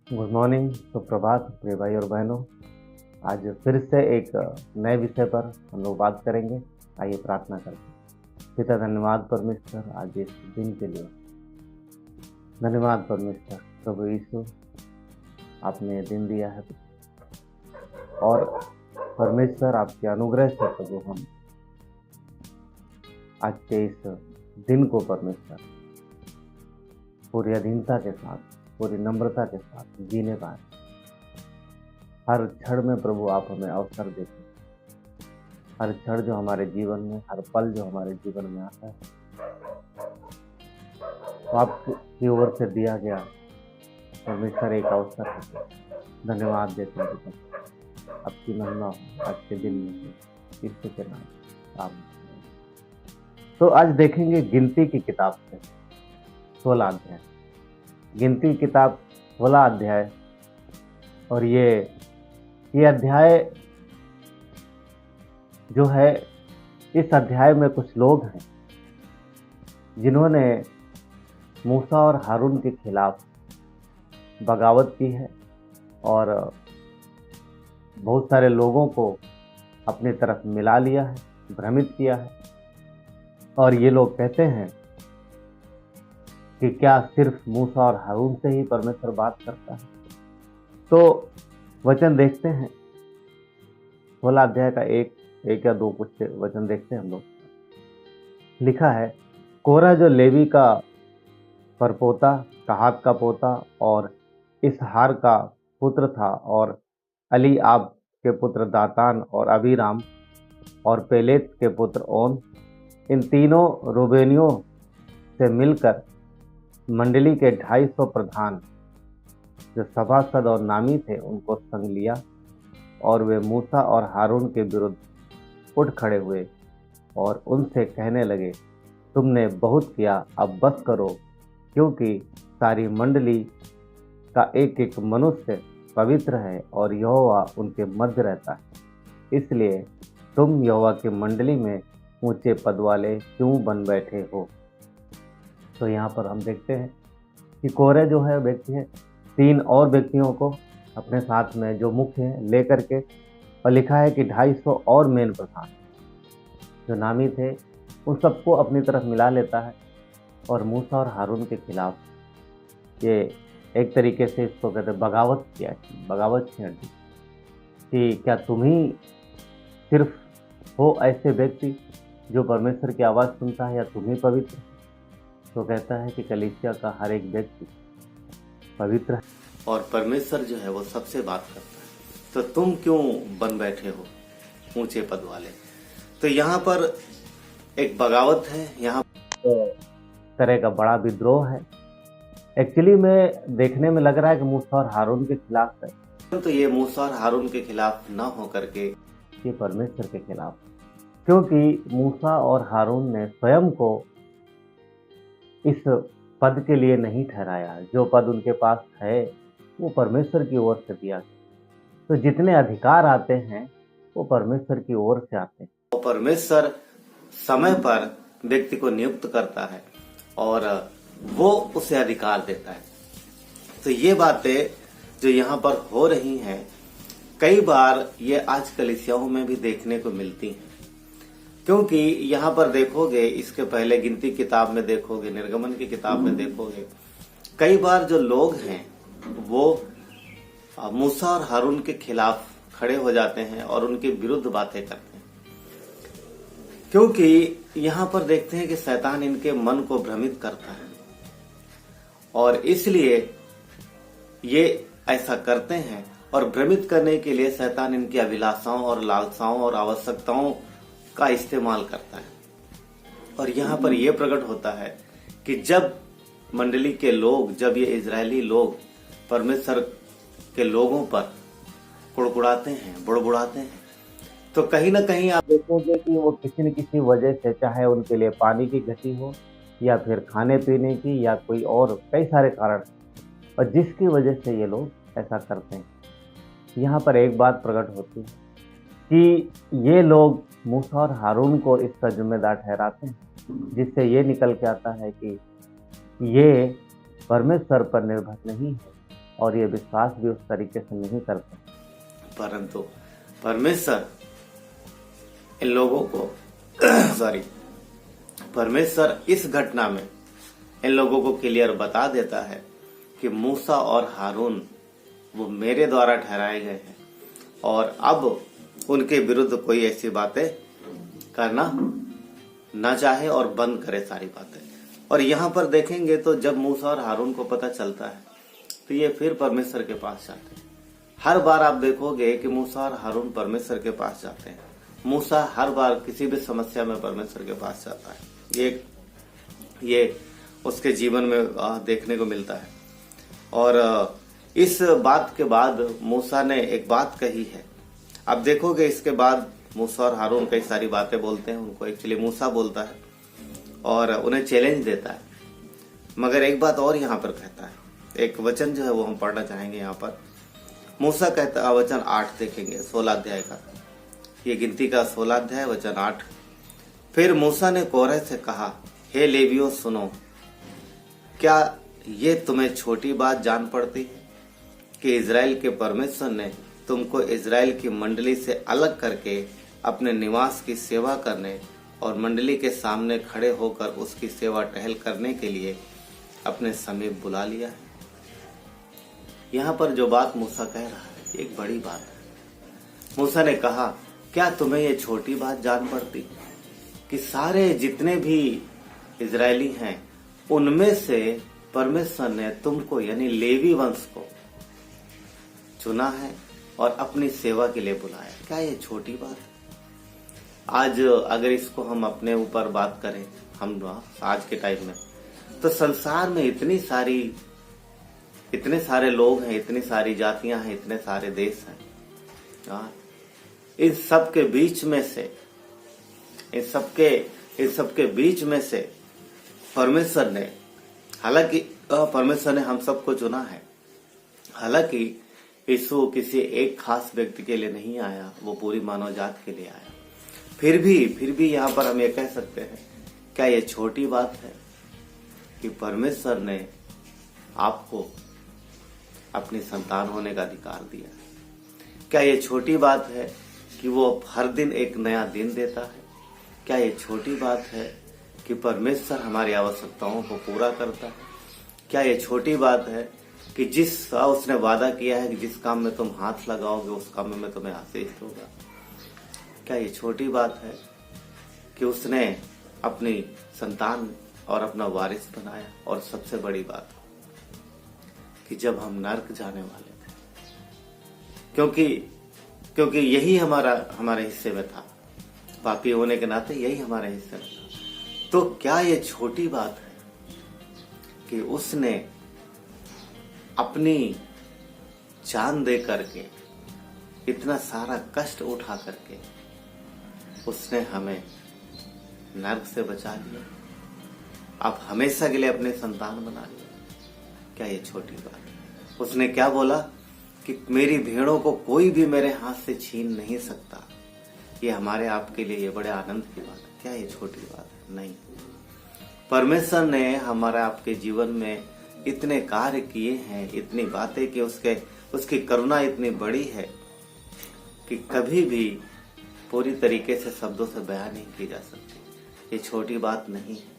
Good morning, सुप्रभात प्रिय भाई और बहनों। आज फिर से एक नए विषय पर हम लोग बात करेंगे। आइए प्रार्थना करते हैं। पिता धन्यवाद परमेश्वर आज इस दिन के लिए। धन्यवाद परमेश्वर प्रभु यीशु, आपने ये दिन दिया है और परमेश्वर आपके अनुग्रह से प्रभु हम आज के इस दिन को परमेश्वर पूरी अधीनता के साथ, पूरी नम्रता के साथ जीने पाए। हर क्षण में प्रभु आप हमें अवसर देते हैं। हर क्षण जो हमारे जीवन में, हर पल जो हमारे जीवन में आता है, तो आपकी ओर से दिया गया परमेश्वर एक अवसर है। धन्यवाद देते हैं पिता, आपकी महिमा हो आज के दिन में यीशु के नाम आमीन। तो आज देखेंगे गिनती की किताब से 16 अध्याय। गिनती की किताब 16 अध्याय, और ये अध्याय जो है, इस अध्याय में कुछ लोग हैं जिन्होंने मूसा और हारून के खिलाफ बगावत की है और बहुत सारे लोगों को अपनी तरफ मिला लिया है, भ्रमित किया है। और ये लोग कहते हैं कि क्या सिर्फ मूसा और हारून से ही परमेश्वर बात करता है। तो वचन देखते हैं, 16 अध्याय का एक या दो कुछ वचन देखते हैं हम लोग। लिखा है, कोरह जो लेवी का परपोता, कहात का पोता और इसहार का पुत्र था, और अलीआब के पुत्र दातान और अबीराम और पेलेत के पुत्र ओन, इन तीनों रूबेनियों से मिलकर मंडली के 250 प्रधान जो सभासद और नामी थे उनको संग लिया, और वे मूसा और हारून के विरुद्ध उठ खड़े हुए और उनसे कहने लगे, तुमने बहुत किया, अब बस करो, क्योंकि सारी मंडली का एक एक मनुष्य पवित्र है और यहोवा उनके मध्य रहता है। इसलिए तुम यहोवा की मंडली में ऊंचे पद वाले क्यों बन बैठे हो। तो यहाँ पर हम देखते हैं कि कोरह जो है व्यक्ति है, 3 और व्यक्तियों को अपने साथ में जो मुख्य है लेकर के, और लिखा है कि 250 और मेन प्रधान जो नामी थे उन सबको अपनी तरफ मिला लेता है और मूसा और हारून के खिलाफ ये एक तरीके से इसको कहते हैं बगावत किया, बगावत छेड़ दी कि क्या तुम ही सिर्फ हो ऐसे व्यक्ति जो परमेश्वर की आवाज़ सुनता है, या तुम ही पवित्र। तो कहता है कि कलीसिया का हर एक व्यक्ति पवित्र है और परमेश्वर जो है वो सबसे बात करता है। तो तुम क्यों बन बैठे हो ऊंचे पद वाले। तो यहाँ पर एक बगावत है, यहाँ तरह का बड़ा विद्रोह है। एक्चुअली में देखने में लग रहा है कि मूसा और हारून के खिलाफ है, तो ये मूसा और हारून के खिलाफ न हो करके ये परमेश्वर के खिलाफ, क्योंकि मूसा और हारून ने स्वयं को इस पद के लिए नहीं ठहराया। जो पद उनके पास है वो परमेश्वर की ओर से दिया गया। तो जितने अधिकार आते हैं वो परमेश्वर की ओर से आते हैं। तो परमेश्वर समय पर व्यक्ति को नियुक्त करता है और वो उसे अधिकार देता है। तो ये बातें जो यहाँ पर हो रही हैं, कई बार ये आज कलीसियाओं में भी देखने को मिलती हैं। क्योंकि यहाँ पर देखोगे, इसके पहले गिनती किताब में देखोगे, निर्गमन की किताब में देखोगे, कई बार जो लोग हैं वो मूसा और हारून के खिलाफ खड़े हो जाते हैं और उनके विरुद्ध बातें करते हैं। क्योंकि यहाँ पर देखते हैं कि शैतान इनके मन को भ्रमित करता है और इसलिए ये ऐसा करते हैं। और भ्रमित करने के लिए शैतान इनकी अभिलाषाओं और लालसाओं और आवश्यकताओं का इस्तेमाल करता है। और यहाँ पर यह प्रकट होता है कि जब मंडली के लोग, जब ये इजरायली लोग परमेश्वर के लोगों पर कुड़कुड़ाते हैं, बुड़बुड़ाते हैं, तो कहीं ना कहीं आप देखोगे कि वो किसी न किसी वजह से, चाहे उनके लिए पानी की घटी हो या फिर खाने पीने की या कोई और कई सारे कारण, और जिसकी वजह से ये लोग ऐसा करते हैं। यहाँ पर एक बात प्रकट होती है कि ये लोग मूसा और हारून को इसका जिम्मेदार ठहराते हैं, जिससे ये निकल के आता है कि ये परमेश्वर पर निर्भर नहीं है, और ये विश्वास भी उस तरीके से नहीं करते। परंतु परमेश्वर इन लोगों को सॉरी परमेश्वर इस घटना में इन लोगों को क्लियर बता देता है कि मूसा और हारून वो मेरे द्वारा ठहराए गए हैं और अब उनके विरुद्ध कोई ऐसी बातें करना ना चाहे और बंद करे सारी बातें। और यहाँ पर देखेंगे तो जब मूसा और हारून को पता चलता है तो ये फिर परमेश्वर के पास जाते हैं। हर बार आप देखोगे कि मूसा और हारून परमेश्वर के पास जाते हैं। मूसा हर बार किसी भी समस्या में परमेश्वर के पास जाता है। ये उसके जीवन में देखने को मिलता है। और इस बात के बाद मूसा ने एक बात कही है। आप देखोगे इसके बाद मूसा और हारून कई सारी बातें बोलते हैं। उनको एक्चुअली मूसा बोलता है और उन्हें चैलेंज देता है। मगर एक बात और यहाँ पर कहता है, एक वचन जो है वो हम पढ़ना चाहेंगे। यहाँ पर मूसा कहता है, वचन 8 देखेंगे 16 अध्याय का, ये गिनती का 16 अध्याय वचन 8। फिर मूसा ने कोरह से कहा, हे लेवियों सुनो, क्या ये तुम्हें छोटी बात जान पड़ती है कि इजराइल के परमेश्वर ने तुमको इजराइल की मंडली से अलग करके अपने निवास की सेवा करने और मंडली के सामने खड़े होकर उसकी सेवा टहल करने के लिए अपने समीप बुला लिया है। यहाँ पर जो बात मूसा कह रहा है एक बड़ी बात है। मूसा ने कहा, क्या तुम्हें ये छोटी बात जान पड़ती कि सारे जितने भी इजरायली हैं उनमें से परमेश्वर ने तुमको यानी लेवी वंश को चुना है और अपनी सेवा के लिए बुलाया। क्या ये छोटी बात है? आज अगर इसको हम अपने ऊपर बात करें, हम आज के टाइम में, तो संसार में इतने सारे लोग हैं, इतनी सारी जातियां हैं, इतने सारे देश हैं। इन सब के बीच में से परमेश्वर ने, हालांकि परमेश्वर ने हम सबको चुना है। हालांकि यीशु किसी एक खास व्यक्ति के लिए नहीं आया, वो पूरी मानव जात के लिए आया। फिर भी यहाँ पर हम ये कह सकते हैं, क्या ये छोटी बात है कि परमेश्वर ने आपको अपनी संतान होने का अधिकार दिया? क्या ये छोटी बात है कि वो हर दिन एक नया दिन देता है? क्या ये छोटी बात है कि परमेश्वर हमारी आवश्यकताओं को पूरा करता है? क्या ये छोटी बात है कि उसने वादा किया है कि जिस काम में तुम हाथ लगाओगे उस काम में मैं तुम्हें आशीष दूंगा? क्या ये छोटी बात है कि उसने अपनी संतान और अपना वारिस बनाया? और सबसे बड़ी बात कि जब हम नर्क जाने वाले थे, क्योंकि यही हमारे हिस्से में था, पापी होने के नाते यही हमारे हिस्से में था, तो क्या ये छोटी बात है कि उसने अपनी जान दे करके, इतना सारा कष्ट उठा करके उसने हमें नर्क से बचा लिया, अब हमेशा के लिए अपने संतान बना लिया? क्या ये छोटी बात है? उसने क्या बोला कि मेरी भेड़ों को कोई भी मेरे हाथ से छीन नहीं सकता। ये हमारे आपके लिए ये बड़े आनंद की बात है। क्या ये छोटी बात है? नहीं। परमेश्वर ने हमारे आपके जीवन में इतने कार्य किए हैं, इतनी बातें की, उसकी करुणा इतनी बड़ी है कि कभी भी पूरी तरीके से शब्दों से बयान नहीं की जा सकती। ये छोटी बात नहीं है।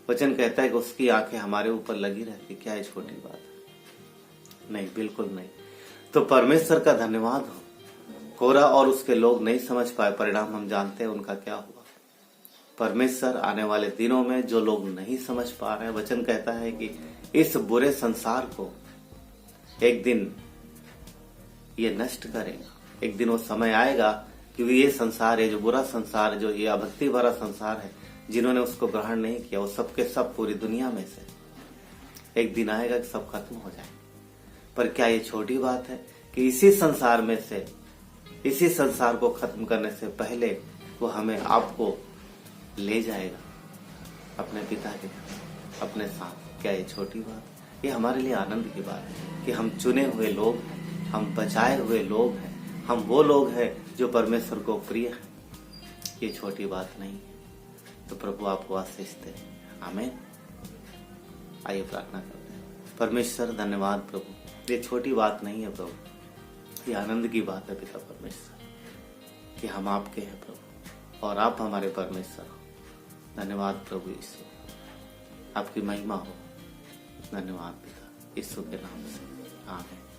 वचन कहता है कि उसकी आंखें हमारे ऊपर लगी रहती। क्या ये छोटी बात है? नहीं, बिल्कुल नहीं। तो परमेश्वर का धन्यवाद हो। कोरह और उसके लोग नहीं समझ पाए, परिणाम हम जानते हैं उनका क्या हुआ। परमेश्वर आने वाले दिनों में जो लोग नहीं समझ पा रहे हैं, वचन कहता है कि इस बुरे संसार को एक दिन ये नष्ट करेगा। एक दिन वो समय आएगा क्योंकि ये संसार है, जो बुरा संसार, जो ये अभक्ति भरा संसार है, जिन्होंने उसको ग्रहण नहीं किया, वो सबके सब पूरी दुनिया में से एक दिन आएगा कि सब खत्म हो जाए। पर क्या ये छोटी बात है कि इसी संसार को खत्म करने से पहले वो हमें आपको ले जाएगा अपने पिता के अपने साथ? क्या ये छोटी बात? ये हमारे लिए आनंद की बात है कि हम चुने हुए लोग हैं, हम बचाए हुए लोग हैं, हम वो लोग हैं जो परमेश्वर को प्रिय है। ये छोटी बात नहीं है। तो प्रभु आपको आशीष दे। आमीन। आइए प्रार्थना करते हैं। परमेश्वर धन्यवाद प्रभु, ये छोटी बात नहीं है प्रभु, ये आनंद की बात है पिता परमेश्वर कि हम आपके हैं प्रभु और आप हमारे परमेश्वर हो। धन्यवाद प्रभु यीशु, आपकी महिमा हो। धन्यवाद पिता यीशु के नाम से, आमीन।